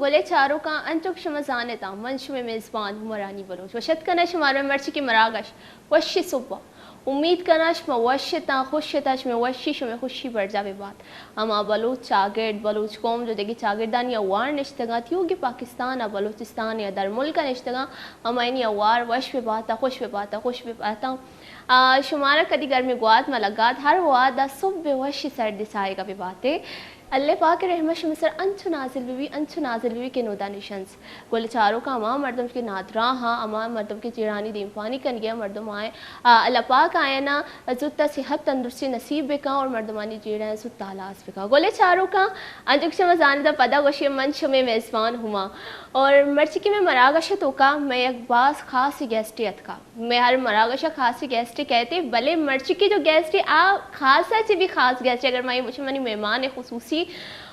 گولے چاروں کا انچک شمزانے تا منش میں میزبان مرانی بلوچ وشت کنش مارو مرچ کی مراگش وشی صبح امید کنش میں وشتا خوشتاش میں وشیش میں خوشی بڑھ جاوے بات اما بلوچ چاگرد بلوچ قوم جو دیگی چاگردانی اوار نشتگا تیوگی پاکستان بلوچستان یا در ملک نشتگا اما اینی اوار وش پہ باتا خوش پہ باتا خوش پہ باتا شمارہ کدی گرمی گواد میں لگات ہر وعدہ صبح وشی سردی سائے گا بھی باتیں اللہ پاک رحمت مصر انچو نازل بیوی کے نودا نشنس گول چاروں کا امام مردم کے نادراں ہاں امام مردم کے چیرانی دیم پانی کن گیا مردم آئے اللہ پاک آئے نا زدتا صحت تندرستی نصیب بکا اور مردمانی جیڑا زد تالاس بکا گولے چاروں کا انجک شما زاندہ پدا گوشی منش میں میزبان ہما اور مرچکی میں مراگشت ہوکا میں ایک باس خاصی گیسٹیت کا میں ہر مراگشہ خاصی گیسٹی کہتے بلے مرچکی جو گیسٹی خاصا چی بھی خاص گیسٹی اگر میں مجھے منی مہمان خصوصی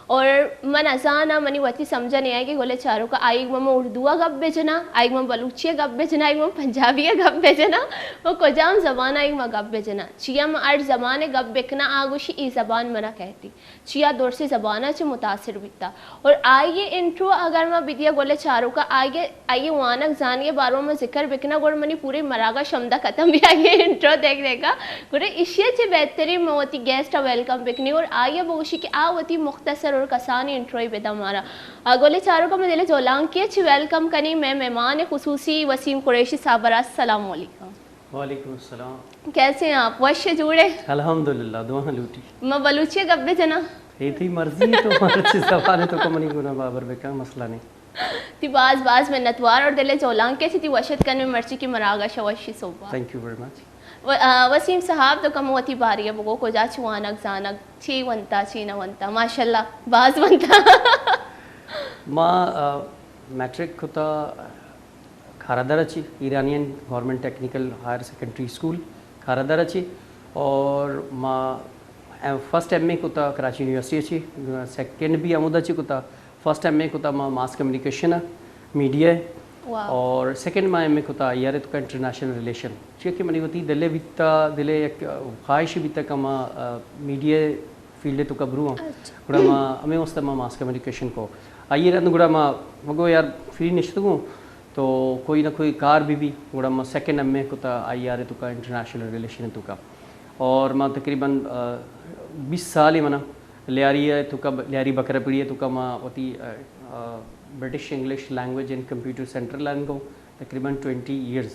اور من ازانا منی وتی سمجھا نہیں آئے کہ گولے چاروں کا آئیگ میں اردوہ گپ بیجنا آئیگ میں بلوچیہ گپ بیجنا آئیگ میں پنجابیہ گپ بیجنا وہ کجام زبان آئیگ میں گپ بیجنا چیا میں ارد زبان گپ بکنا آگوشی ای زبان منا کہتی چیا دور سے زبانہ چے متاثر بیتا اور آئیے انٹرو اگر میں بیدیا گولے چاروں کا آئیے وانک زانیے باروں میں ذکر بکنا گوڑ منی پوری مراگا شمدہ ختم بھی آئیے انٹرو دیکھ دے گا گوڑے اشیاء چے بہتری میں ہوتی گیسٹا ویلکم بکنی اور آئیے بگوشی کہ ہوتی مختصر اور کسانی انٹروی بیدا ہمارا گولے چاروں کا میں دلے جولان کیا چھ ویلکم کنی میں مہمان خصوصی وسیم قریشی صاحب السلام علیکم. وعلیکم السلام. کیسے ہیں آپ؟ وش جوڑے الحمدللہ دعا لوٹی میں بلوچی گبے جنا یہ تھی مرضی تو مرچی زبانے تو کمنی گنا بابر بکا مسئلہ نہیں تی باز میں نتوار اور دلے جولان کیسی تھی وشت کرنے مرچی کی مراگا شوشی صوبہ. Thank you very much. Waseem sahab تو کم ہوتی باری ہے بگو کو جا چوانک زانک چی ونتا چی نہ ونتا ماشاءاللہ باز ونتا ما میٹرک ہوتا کھارادر اچھی Iranian government technical higher secondary school Kharadar اچھی اور ما فرسٹ ایم اے ہوتا کراچی یونیورسٹی اچھی سیکنڈ بھی عمود اچھی ہوتا فرسٹ ایم اے ہوتا ما ماس کمیونیکیشن میڈیا اور سیکنڈ ما ایم اے ہوتا یار تو کا انٹرنیشنل ریلیشن چیک کہ منی ہوتی دلے بیتا دلے ایک خواہش بیتا کہ ما میڈیا فیلڈ تو کبرو ہوں گڑا ما ہمیں واسطہ ما ماس کمیونیکیشن کو آئیے رہتا گڑا ما مگو یار فری نشتگوں تو کوئی نہ کوئی کار بھی گڑا ما سیکنڈ ایم اے ہوتا آئی آر تو کا انٹرنیشنل ریلیشن تو کا اور ما تقریباً 20 سال ہی منا لیاری ہے تو کا لیاری بکرا پیڑی ہے تو کا ما ہوتی British English language and computer centre line کو تقریباً 20 ایئرز.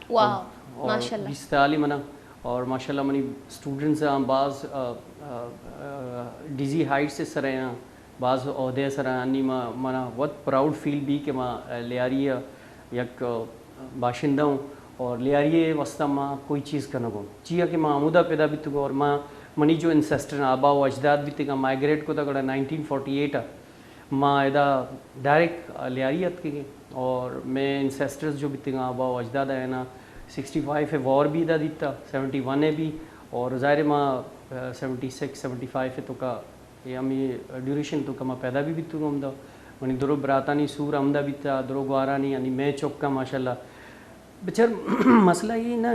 واو ماشاءاللہ 20 سال ہی منا اور ماشاءاللہ منی اسٹوڈنٹس ہیں بعض ڈیزی ہائٹ سے سر ہیں بعض عہدے سر ہیں منا بہت پراؤڈ فیل بھی کہ میں لیاری یک باشندہ ہوں اور لیاری واسطہ ماں کوئی چیز کا نہ گو چیا کہ ماں عمودہ پیدا بھی تو اور ماں منی جو انسیسٹر آبا و اجداد بھی تھا مائگریٹ کو تھا گڑا 1948 ماں ادا ڈائریکٹ لیاریت کے اور میں انسیسٹرز جو بھی تھا آبا و اجداد آئے نا 65 ہے وار بھی ادا دیتا 71 ہے بھی اور ظاہر ماں 76 75 ہے تو کا یہ ہمیں ڈیوریشن تو کا ماں پیدا بھی تو ہمدا منی درو براتانی سور ہمدا بھی تھا درو گوارانی یعنی میں چوکا ماشاء اللہ بچر مسئلہ یہ نہ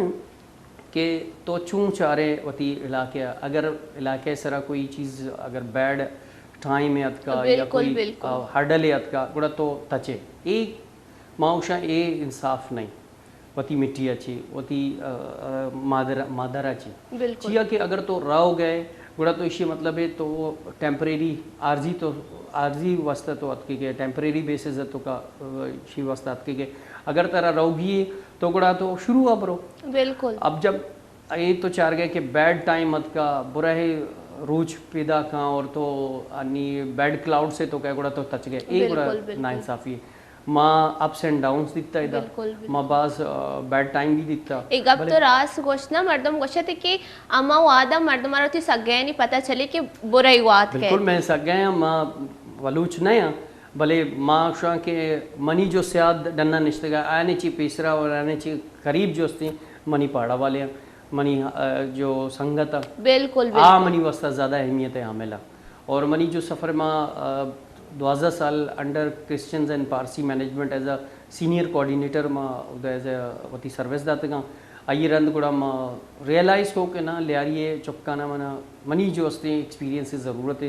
کہ تو چوں چارے وتی علاقے اگر علاقے سرا کوئی چیز اگر بیڈ ٹائم ہے ات کا یا کوئی ہرڈل ہے ات کا گڑا تو تچے ایک معاشا اے انصاف نہیں وتی مٹی اچھی وتی مادر اچھی چیا کہ اگر تو راؤ گئے گڑا تو اسی مطلب ہے تو وہ ٹیمپریری عارضی واسطہ تو ات کے گئے ٹیمپریری بیسز تو کا اسی واسطہ ات کے گئے اگر ترا رو بھی تو گڑا تو شروع اب رو بالکل اب جب یہ تو چار گئے کہ بیڈ ٹائم مت کا برا ہے روج پیدا کہاں اور تو یعنی بیڈ کلاؤڈ سے تو کیا گڑا تو تچ گئے ایک گڑا ناانصافی ماں اپس اینڈ ڈاؤنس دیتا ہے ماں بعض بیڈ ٹائم بھی دیتا ایک اب تو راس گوشنا مردم گوشت ہے کہ اما وعدہ مردم آرہا تھی سگئے نہیں پتہ چلے کہ برائی وعد کے بالکل میں سگئے ہیں ماں ولوچ نہیں ہیں بھلے ماں شاہ کے منی جو سیاد ڈننا نشتگا آنے چی پیسرا اور آنے چی قریب جو استے منی پاڑا والے ہیں منی جو سنگتا بالکل منی واسطہ زیادہ اہمیت ہے عاملہ اور منی جو سفر ماں 12 سال under Christians and Parsi management as a senior coordinator ماں ایز اے وتی سروس داتے گا آئیے رند گڑا ماں ریئلائز ہو کہ نا لیاریے چپکانا منا منی جو استے ایکسپیرینس ضرورت ہے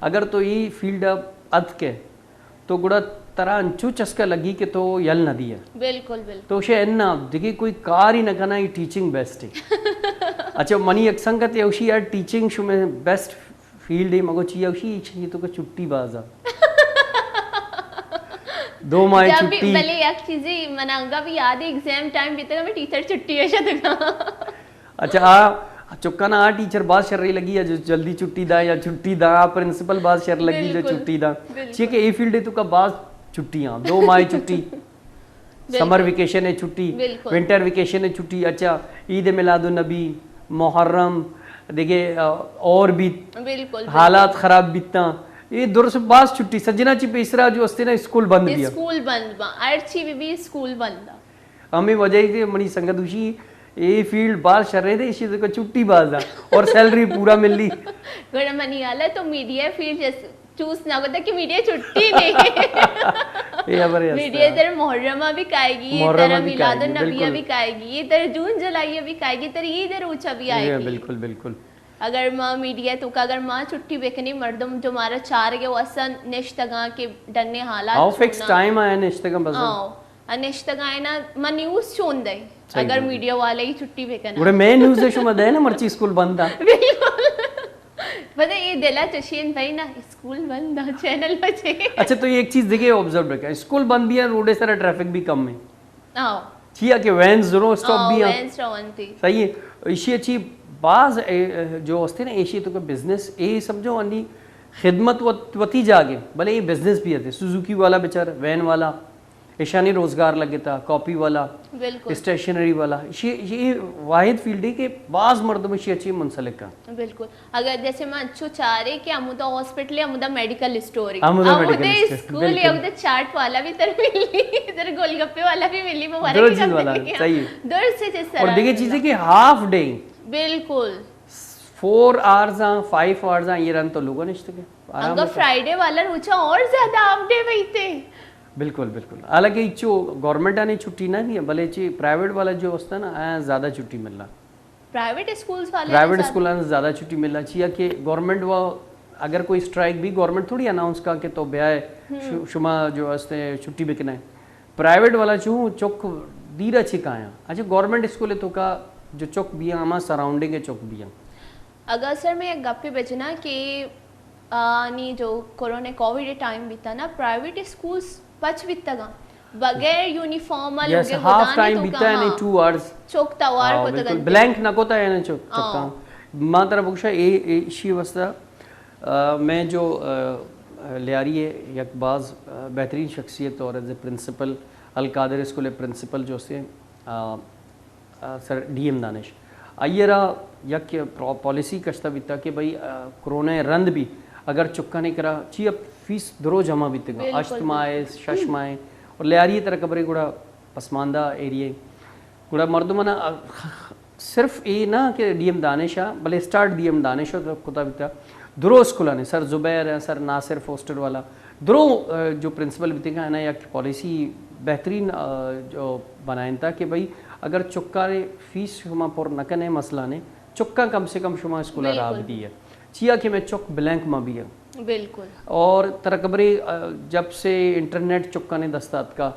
اگر تو یہ فیلڈ اد کے تو گڑا ترا انچو چسکا لگی کہ تو یل نہ دیا بالکل بالکل تو اسے اینا دیکھیں کوئی کار ہی نہ کرنا یہ ٹیچنگ بیسٹ ہے. اچھا منی اکسنگت یوشی یار ٹیچنگ شو میں بیسٹ فیلڈ ہے مگو چی یوشی چی تو کا چھٹی بازا 2 ماہ چھٹی بلے ایک چیزی منانگا بھی یاد ہے ایگزام ٹائم بھی تک میں ٹیچر چھٹی ہے شدگا. اچھا چکا نا آ ٹیچر بات شر رہی لگی ہے جو جلدی چھٹی دا یا چھٹی دا پرنسپل بات شر لگی جو چھٹی دا چیئے کہ اے فیلڈ ہے تو کا بعض چھٹیاں 2 ماہ چھٹی سمر ویکیشن ہے چھٹی ونٹر ویکیشن ہے چھٹی. اچھا عید میلاد النبی محرم دیکھے اور بھی حالات خراب بیتنا یہ دور سے بعض چھٹی سجنا چی پیسرا جو استے نا اسکول بند بیا اسکول بند با ارچی بھی اسکول بند ہمیں وجہ ہی منی سنگت ہوشی یہ فیلڈ باز شر رہے تھے اسی کو چھٹی باز دا اور سیلری پورا مل لی گڑا منی آلا تو میڈیا فیلڈ چوز نہ ہوتا کہ میڈیا چھٹی نہیں میڈیا تر محرمہ بھی کائے گی تر میلاد النبیہ بھی کائے گی تر جون جولائیہ بھی کائے گی تر عید روچہ بھی آئے گی. بالکل بالکل اگر ماں میڈیا تو کا اگر ماں چھٹی بیکنی مردم جو مارا چار گئے وہ اصلا نشتگاں کے ڈننے حالات آؤ فکس ٹائم آیا نشتگاں بس آؤ نشتگاں ہے نا ماں نیوز چون دے اگر میڈیا والے ہی چھٹی بیکنا گوڑے میں نیوز دے شو مدہ ہے نا مرچی اسکول بندہ پتہ یہ دلا چشین بھائی نا اسکول بندہ چینل بچے. اچھا تو یہ ایک چیز دیکھیں آبزرو رکھا اسکول بند بھی ہے روڈے سارا ٹریفک بھی کم ہے آؤ چیا کہ وینز ضرور سٹاپ بھی ہیں وینز روان تھی صحیح ہے. اسی اچھی بعض جو ہستے نا ایشی تو کا بزنس اے سمجھو انی خدمت وتی جاگے بھلے یہ بزنس بھی ہے سوزوکی والا بیچار وین والا ایشانی روزگار لگے تھا کاپی والا اسٹیشنری والا یہ واحد فیلڈ ہے کہ بعض مردم اسی اچھی منسلک کا بالکل. اگر جیسے میں اچھو چاہ رہے کہ امودہ ہاسپٹل ہے امودہ میڈیکل اسٹوری امودہ اسکول ہے امودہ چاٹ والا بھی تر ملی ادھر گول گپے والا بھی ملی مبارک چیز والا صحیح دور سے جس طرح اور دیکھیں چیزیں کہ ہاف ڈے بالکل 4 hours 5 hours یہ رن تو لوگوں نے اشتگے اگر فرائیڈے والا روچا اور زیادہ ہاف ڈے بیتے بالکل بالکل. حالانکہ چو گورنمنٹ آنے چھٹی نہ دی بلے چی پرائیویٹ والا جو ہوتا ہے نا زیادہ چھٹی ملنا پرائیویٹ اسکولز والے پرائیویٹ اسکولوں سے زیادہ چھٹی ملنا چاہیے کہ گورنمنٹ وہ اگر کوئی اسٹرائک بھی گورنمنٹ تھوڑی اناؤنس کا کہ تو بیائے شما جو ہستے چھٹی بکنا ہے پرائیویٹ والا چوں چوک دیرہ چھکایا. اچھا گورنمنٹ اسکول ہے تو کا جو چوک بھی ہیں ہمارا سراؤنڈنگ ہے چوک بھی ہیں. اگر سر میں ایک گپ پہ بچنا کہ جو کورونا کووڈ ٹائم بھی تھا نا پرائیویٹ اسکولز بچ بھی تگا بغیر یونیفارم والے لوگے گدانی تو کہاں چو آرز چوک تاوار کو تگا بلینک نہ کوتا ہے نا چوکا ماں طرح بکشا ایشی وسطہ میں جو لیاری ہے یک بعض بہترین شخصیت اور as a principal Al-Qadir school principal جو سے سر ڈی ایم دانش آئیے رہا یک پالیسی کشتا بھی تھا کہ بھائی کرونا رند بھی اگر چکا نہیں کرا چی اب فیس درو جمع بھی تگا اشت مائے شش مائے اور لیاری طرح کبرے گوڑا پسماندہ ایریے گوڑا مردمانہ صرف یہ نہ کہ ڈی ایم دانشہ بلے سٹارٹ ڈی ایم دانش ہو کتا بھی تھا درو اسکولانے سر زبیر ہے سر ناصر فوسٹر والا درو جو پرنسپل بھی تھا نا یک پالیسی بہترین جو بنائیں تھا کہ بھائی اگر چکا فیس شما پر نکنے مسئلہ نے چکا کم سے کم شما اسکولہ راب دی ہے چیا کہ میں چک بلینک ماں بھی ہے بالکل. اور ترکبری جب سے انٹرنیٹ چکا نے دستات کا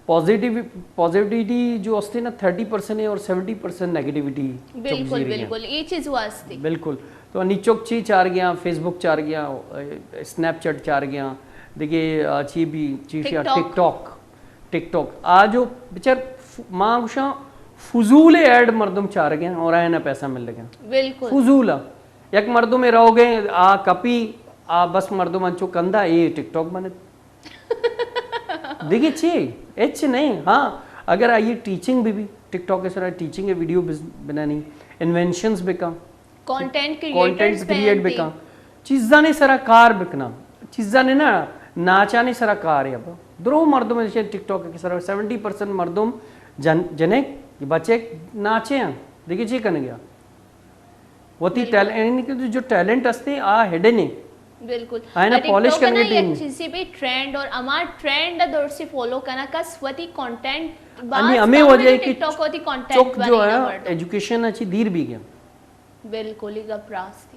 پازیٹیوٹی جو ہستے نا 30% ہے اور 70% نیگیٹیوٹی بالکل بالکل یہ چیز واسطے بالکل. تو انی چک چی چار گیا فیس بک چار گیا اسنیپ چیٹ چار گیا دیکھیے چی بھی ٹک ٹاک آج بچار ماں گوشا فضول ایڈ مردم چار گیا اور آئے نا پیسہ مل لگا بالکل فضول یک مردوں میں رہو گے آ کپی آ بس مردوں منچو کندھا یہ ٹک ٹاک بنے دیکھیے چی ایچ نہیں. ہاں اگر آئیے ٹیچنگ بھی ٹک ٹاک کے سر ٹیچنگ ہے ویڈیو بنانی انوینشنز بکا کانٹینٹ کریٹ بکا چیزاں نے سرا کار بکنا چیزاں نے نا ناچانے سرا کار ہے اب درو مردوں میں ٹک ٹاک کے سر 70% مردم جنے بچے ناچے ہیں دیکھیے چی کرنے گیا وتی ٹیلنٹ جو ٹیلنٹ ہستے آ ہڈن ہے بالکل آئینا پالش کرنے ٹیم ایک چیزی بھی ٹرینڈ اور ہمار ٹرینڈ دور سے فالو کرنا کس وتی کانٹینٹ بعد ہمیں وجہ ہے کہ چک جو ہے ایجوکیشن اچھی دیر بھی گیا بالکل ہی گپ راستی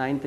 9th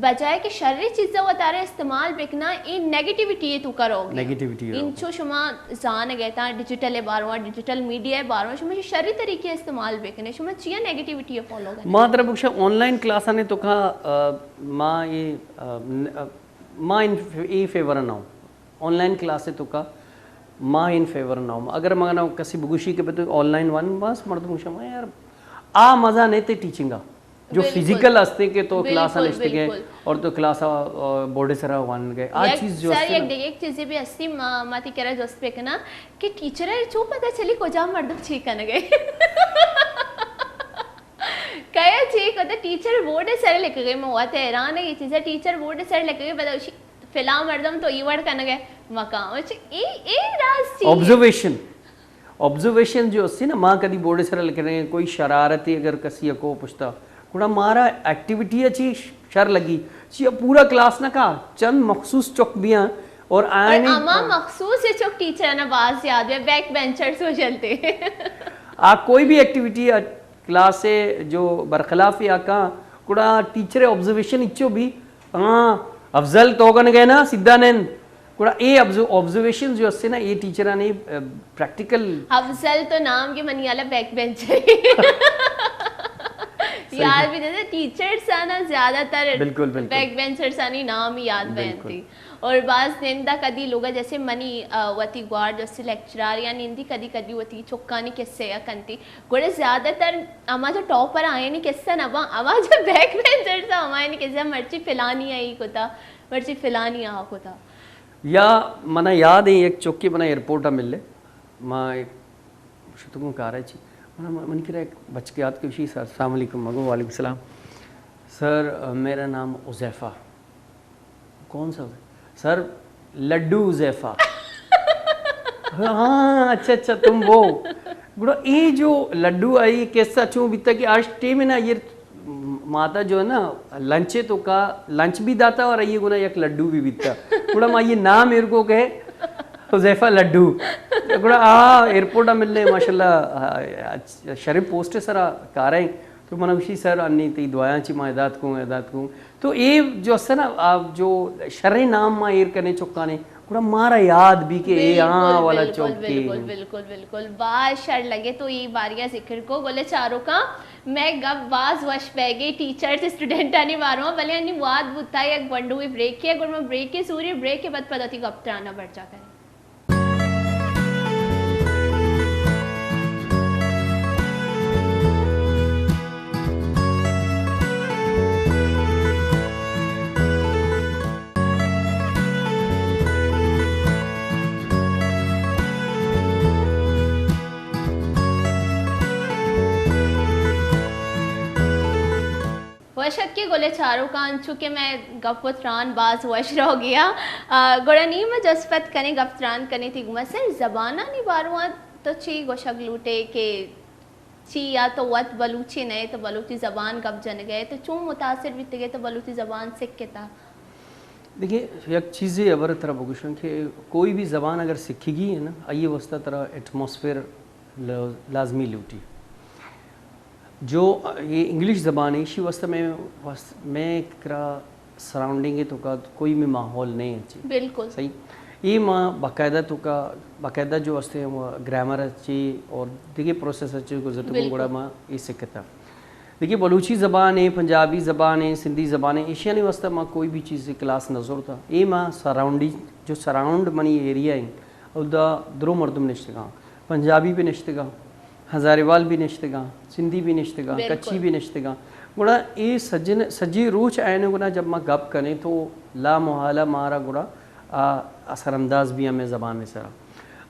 بجائے کہ شرری چیزیں وہ تارے استعمال بکنا این نیگیٹیویٹی تو کرو نیگیٹیویٹی ان چو شما زان گئتا digital Barwan digital media Barwan شما شرری طریقے استعمال بکنے شما چیا نیگیٹیویٹی فالو کرنے ماں طرف بخشا آن لائن کلاس نے تو کہا ماں یہ ماں ای فیور نہ ہو آن لائن کلاس تو کا ماں ان فیور نہ ہو اگر مگنا کسی بگوشی کے بتے آن لائن ون بس مرد بخشا ماں یار آ مزہ نہیں تے ٹیچنگا جو فزیکل ہستے کے تو کلاس نشتے گئے اور تو کلاس بورڈے سرا ون گئے آ چیز جو سر ایک چیز بھی ہستی ماتی کہہ رہا دوست پہ کنا کہ ٹیچر ہے چو پتہ چلی کو جا مردم چھیک کرنے گئے کہا چھیک ہوتا ٹیچر بورڈے سر لے کے گئے میں ہوا تھا حیران ہے یہ چیز ہے ٹیچر بورڈے سر لے کے گئے پتہ فلاں مردم تو ای ورڈ کرنے گئے مقام اے راز چیز آبزرویشن جو ہستی نا ماں کدی بورڈے سر لے کے رہے کوئی شرارتی اگر کسی کو پوچھتا کڑا مارا ایکٹیویٹی اچھی شر لگی چی پورا کلاس نہ کہا چند مخصوص چوک بیاں اور آئے نہیں اما مخصوص یہ چوک ٹیچر نا باز یاد ہے بیک بینچرز ہو چلتے آپ کوئی بھی ایکٹیویٹی کلاس سے جو برخلاف یا کہاں کڑا ٹیچر آبزرویشن اچھو بھی ہاں افضل تو گن گئے نا سدھا نین کڑا اے آبزرویشن جو ہستے نا یہ ٹیچرہ نے پریکٹیکل افضل تو نام کی منی والا بیک بینچر یاد بھی دیتے ٹیچرز آنا زیادہ تر بیک بینچرز آنی نام ہی یاد بہنتی اور بعض نندہ کدی لوگا جیسے منی وطی گوار جیسے لیکچرار یا نندی کدی کدی وطی چکانی کسے یا کنتی گوڑے زیادہ تر اما جو ٹاپر آئے نہیں کسے نبا اما جو بیک بینچرز ہمارے نہیں کسے مرچی فلانی آئی کتا مرچی فلانی آ کتا یا منا یاد ہے ایک چوکی بنا ایئرپورٹا مل لے ماں ایک شتگوں کہا رہے چی من کہہ رہا ایک بچ کے یاد کے وشی سر السلام علیکم مگو وعلیکم السلام سر میرا نام عزیفہ کون سا سر لڈو عزیفہ ہاں اچھا تم وہ بڑا یہ جو لڈو آئی کیسا چوں بیتا کہ آج ٹیم ہے نا یہ ماتا جو ہے نا لنچے تو کا لنچ بھی داتا اور یہ گنا یک لڈو بھی بیتا بڑا ماں یہ نام میرے کو کہے حذیفہ لڈو گڑا ایئرپورٹا ملنے ماشاءاللہ شریف پوسٹ ہے سرا کہہ رہے ہیں تو منہ وشی سر انی تی دعائیں چی ماں اعداد کوں تو یہ جو ہے نا جو شرع نام ماں ایر کرنے چکانے گڑا مارا یاد بھی کہ اے ہاں والا چوکی بالکل باز شر لگے تو یہ باریاں ذکر کو گولے چاروں کا میں گب باز وش بہ گئی ٹیچر اسٹوڈنٹ آنی ماروں بلے انی واد بتا ایک ونڈو بھی بریک کیا گڑ میں بریک کے سوری بریک کے بعد پتہ تھی گب ترانا بڑھ جا کریں وشت کے گولے چاروں کان چونکہ میں گفتران باز وش رہ گیا گوڑا نہیں میں جسپت کریں گفتران کرنی تھی گما سر زبانہ نہیں باروان تو چی گوشک لوٹے کہ چی یا تو وط بلوچی نہیں تو بلوچی زبان گب جن گئے تو چون متاثر بھی تگے تو بلوچی زبان سکھ کے تھا دیکھیں یک چیزیں ابر طرح بگوشن کہ کوئی بھی زبان اگر سکھی گی ہے نا آئیے وسطہ طرح ایٹماسفیر لازمی لوٹی جو یہ انگلش زبان ہے اسی واسطے میں کرا سراؤنڈنگ ہے تو کا کوئی بھی ماحول نہیں اچھی بالکل صحیح یہ ماں باقاعدہ تو کا باقاعدہ جو واسطے وہ گرامر اچھی اور دیکھیے پروسیس اچھی گزرتے کو گوڑا ماں یہ سکھتا دیکھیے بلوچی زبان ہے پنجابی زبان ہے سندھی زبان ہے ایشیانی واسطہ ماں کوئی بھی چیز کلاس نظر تھا یہ ماں سراؤنڈنگ جو سراؤنڈ منی ایریا ہے اور دا درو مردم نشتگاں پنجابی بھی نشتگاں ہزاریوال بھی نشتگاں سندھی بھی نشتگاں کچھی بھی نشتگاں گوڑا یہ سجی روچ آئے گنا جب ماں گپ کریں تو لا محالہ مارا گوڑا اثر انداز بھی ہمیں زبان میں سرا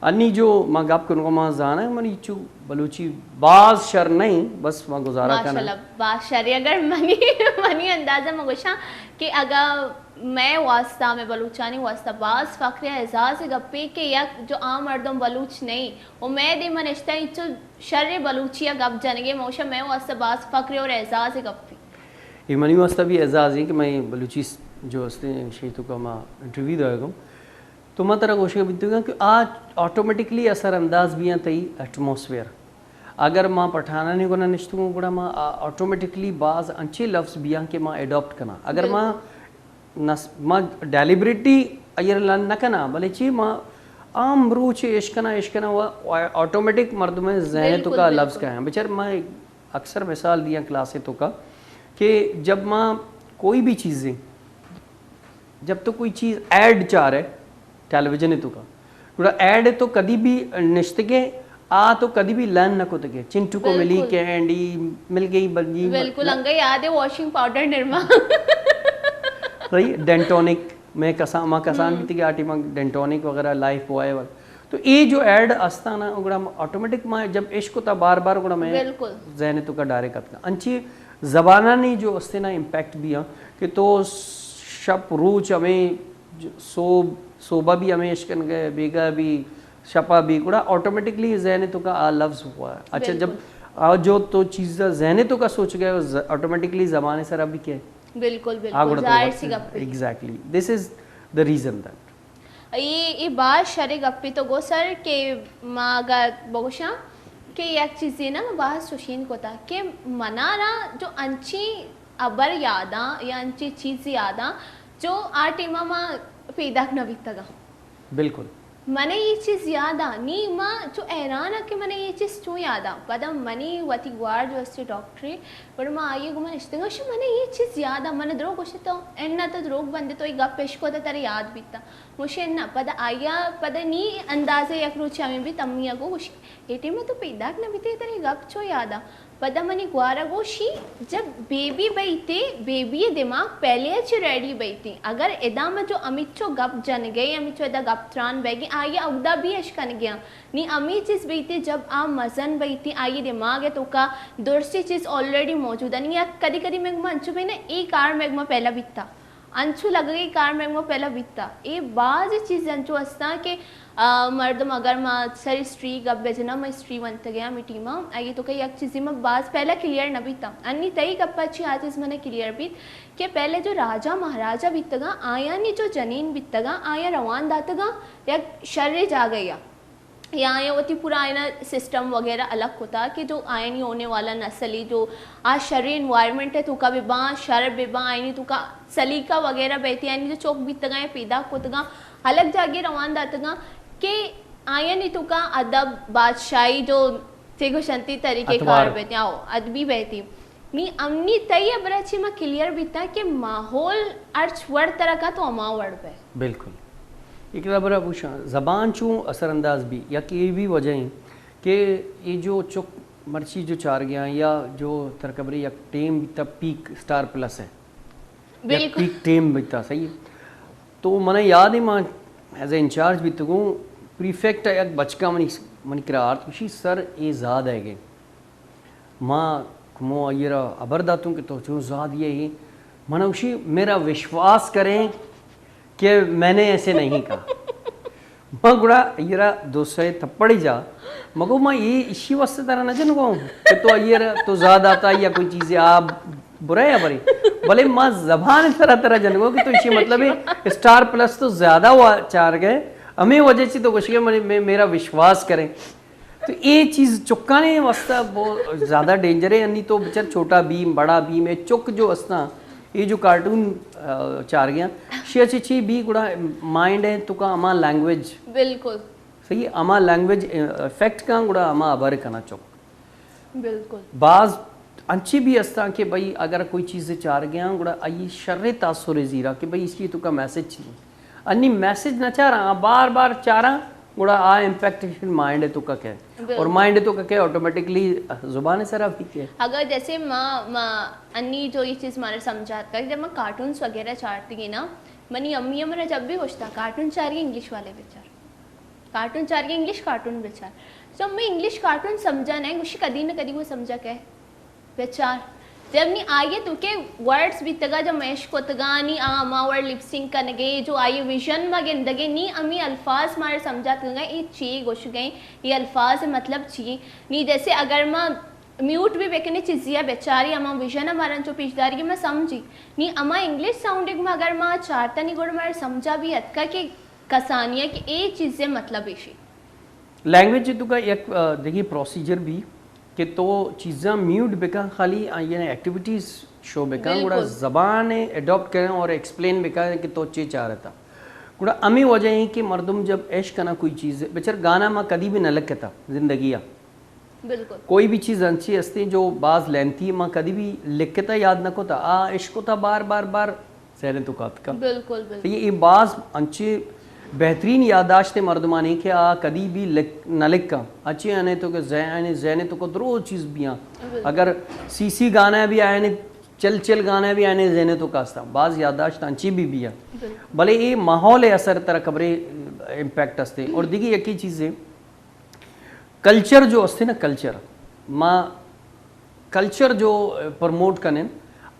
انی جو ماں گپ کروں گا ماں زانا ہے منی چو بلوچی باز شر نہیں بس ماں گزارا کرنا ماشاءاللہ باز شر اگر منی اندازہ مگوشاں کہ اگر میں واسطہ میں بلوچانی واسطہ باز فخر اعزاز گپی کہ یک جو عام مردم بلوچ نہیں وہ میں دے منشتہ ہی چو شر بلوچیا گپ جنگے موشا میں واسطہ باز فخر اور اعزاز گپی یہ منی واسطہ بھی اعزاز ہے کہ میں بلوچی جو ہستے شہیدوں کا ماں انٹرویو دے گا تو میں طرح کوشش کرتی گا کہ آج آٹومیٹکلی اثر انداز بھی ہیں تئی ایٹماسفیئر اگر ماں پٹھانا نہیں گنا نشتوں گوڑا ماں آٹومیٹکلی بعض انچے لفظ بھی ہیں کہ ماں ایڈاپٹ کرنا اگر ماں ما ڈیلیبریٹی ایر لان نکنا بلے چی ما عام روچ عشقنا و آٹومیٹک مردم ذہن تو کا لفظ کا ہے بچار میں اکثر مثال دیا کلاسیں تو کا کہ جب ماں کوئی بھی چیزیں جب تو کوئی چیز ایڈ چاہ رہے ٹیلی ویژن تو کا تھوڑا ایڈ ہے تو کدی بھی نشتگے تو کدی بھی لین نہ کو تکے چنٹو کو ملی کینڈی مل گئی بنگی بالکل انگا یاد ہے واشنگ پاؤڈر نرما صحیح ڈینٹونک میں کسان بھی تھی آٹی ماں ڈینٹونک وغیرہ لائف بوائے وغیرہ تو یہ جو ایڈ آستانا اگڑا آٹومیٹک ماں جب عشق ہوتا بار بار اگڑا میں ذہن تو کا ڈائریکٹ کرتا انچی زبانہ نہیں جو استے نا امپیکٹ بھی ہاں کہ تو شپ روچ ہمیں صوبہ بھی ہمیں عشق گئے بیگا بھی شپا بھی گڑا آٹومیٹکلی ذہن تو کا لفظ ہوا ہے اچھا جب جو تو چیز ذہن تو کا سوچ گئے آٹومیٹکلی زبانے سر ابھی کیا بالکل بالکل ظاہر سی گپی exactly this is the reason that یہ بات شرے گپی تو گو سر کہ ماں اگر بگوشاں کہ یک چیز یہ نا میں باہر سوشین کو تھا کہ منارا جو انچی ابر یاداں یا انچی چیز یاداں جو آٹیما ماں پیدا نویتا گا بالکل منی یہ چیز یاد آ نی ماں جو ایران ہے کہ منی یہ چیز چوں یاد آ پدا منی وتی گوار جو اس ڈاکٹری پر ماں آئیے گو من اشتگا شو منی یہ چیز یاد آ من دروگ گوشت تو اننا تو دروگ بندے تو ایک گپ پیش کو تا ترے یاد بیتا مجھے اننا پدا آیا پدا نی اندازے یک روچ ہمیں بھی تمی گو گوشی ایٹی میں تو پیدا نہ بیتے ترے گپ چو یاد آ پدا منی گوارا گوشی جب بیبی بیتے بیبی دماغ پہلے اچھے ریڈی بیتی اگر ادا میں جو امیچو گپ جن گئے امیچو ادا گپ تران بے گی آئیے اگدا بھی اشکن گیا نی امی چیز بیتی جب آپ مزن بیتی آئیے دماغ ہے تو کا درستی چیز آلریڈی موجود ہے یا کدی کدی میگما انچو بھی نا ایک کار میگما پہلا بیتا انچو لگ گئی کار میگما پہلا بیتا اے بعض چیز انچو استا کہ مردم اگر ماں سر اسٹری گپ بیجنا میں اسٹری ونتا گیا میٹی ماں آئیے تو کہ یک چیزی میں بعض پہلا کلیئر نہ بیتا انی تئی گپا اچھی آج میں نے کلیئر بیت کہ پہلے جو راجہ مہاراجہ بیتا گا آیا نی جو جنین بیتا گا آیا روان داتا گا یک شر جا گیا یا آیا ہوتی پورا آئینہ سسٹم وغیرہ الگ ہوتا کہ جو آئینی ہونے والا نسلی جو آج شرعی انوائرمنٹ ہے تو کا بباں شر بباں آئینی تو کا سلیقہ وغیرہ بیتی آئینی جو چوک بیتا گا یا پیدا ہوتا گا الگ جاگے روان داتا گا کہ آیا نہیں تو کا ادب بادشاہی جو تیگو شنتی طریقے کار بیتی آؤ ادبی بیتی نہیں امنی تئی ابراچی میں کلیئر بیتا کہ ماحول ارچ وڑ طرح کا تو اما وڑ پہ بالکل ایک برا پوچھا زبان چوں اثر انداز بھی یا کہ یہ بھی وجہ ہیں کہ یہ جو چک مرچی جو چار گیا یا جو ترکبری یا ٹیم بیتا پیک سٹار پلس ہے پیک ٹیم بیتا صحیح تو منہ یاد ہی ماں ایز اے انچارج بھی تگوں پریفیکٹ ہے یک بچکا منی قرار توشی سر اے زاد ہے گے ماں کمو آئیرہ ابر داتوں کہ تو چون زاد یہ ہی منہ اوشی میرا وشواس کریں کہ میں نے ایسے نہیں کہا ماں گڑا آئیرہ دوسرے تھپڑی جا مگو ماں یہ اسی واسطے طرح نہ جن گو کہ تو آئیرہ تو زاد آتا یا کوئی چیزیں آپ برے یا بری بلے ماں زبان طرح جن گو کہ تو اسی مطلب ہے سٹار پلس تو زیادہ ہوا چار گئے ہمیں وجہ سے تو کچھ کہ میرا وشواس کریں تو یہ چیز چکانے واسطہ بہت زیادہ ڈینجر ہے یعنی تو بچر چھوٹا بیم بڑا بیم ہے چک جو اسنا یہ جو کارٹون چار گیا شی اچھی چھی بھی گڑا مائنڈ ہے تو کا اما لینگویج بالکل صحیح اما لینگویج افیکٹ کا گڑا اما ابر کنا چک بالکل بعض انچی بھی استا کہ بھائی اگر کوئی چیزیں چار گیا گڑا آئی شر تاثر زیرہ کہ بھائی اس کی تو کا میسیج چاہیے انی میسیج نہ چاہ رہا بار بار چاہ رہا گڑا امپیکٹیشن مائنڈ ہے تو کا کہے اور مائنڈ ہے تو کا کہے آٹومیٹکلی زبان سر بھی کہے اگر جیسے انی جو یہ چیز ہمارے سمجھاتا ہے جب میں کارٹونس وغیرہ چاہتی گی نا منی امی ہمارا جب بھی ہوشتا کارٹون چاہ رہی انگلش والے بیچار کارٹون چاہ رہی انگلش کارٹون بیچار جب میں انگلش کارٹون سمجھا نہیں کچھ کدی نہ کدی وہ سمجھا کہ بیچار جب نہیں آئیے تو کہ ورڈز بھی تگا جب میش کو تگا نہیں آما ورڈ لپسنگ کرنے گئے جو آئیے ویژن میں گندگے نہیں امی الفاظ مارے سمجھا تگا یہ چیئے گوش گئے یہ الفاظ مطلب چیئے نہیں جیسے اگر میں میوٹ بھی بیکنے چیزیاں بیچاری اما ویژن ہمارا جو پیشداری میں سمجھی نہیں اما انگلش ساؤنڈنگ میں اگر میں چارتا نہیں گوڑ مارے سمجھا بھی اتکا کہ کسانیہ کہ یہ چیزیں مطلب ایشی لینگویج تو کا ایک دیکھیے پروسیجر بھی کہ تو چیزاں میوٹ بکا خالی یعنی ایکٹیویٹیز شو بکا گوڑا زبان اڈاپٹ کریں اور ایکسپلین بکا کہ تو چی چاہ رہتا گوڑا امی وجہ ہے کہ مردم جب عشق کنا کوئی چیز ہے بچر گانا ماں کدی بھی نہ لکھتا زندگیہ بالکل کوئی بھی چیز انچی ہستی جو بعض لینتی ماں کدی بھی لکھتا یاد نہ کوتا عشق ہوتا بار بار بار سہرے تو کات کا بالکل یہ بعض انچی بہترین یادداشت مردمانی کہ کدی بھی نہ لکھا اچھی آنے تو کہ ذہنے تو کو درو چیز بھی اگر سی گانا بھی آئے چل گانا بھی آنے ذہنے تو کاستا بعض یادداشت انچی بھی ہے بھلے یہ ماحول اثر طرح خبریں امپیکٹ ہستے اور دیکھیے یکی چیزیں کلچر جو ہستے نا کلچر جو پرموٹ کرنے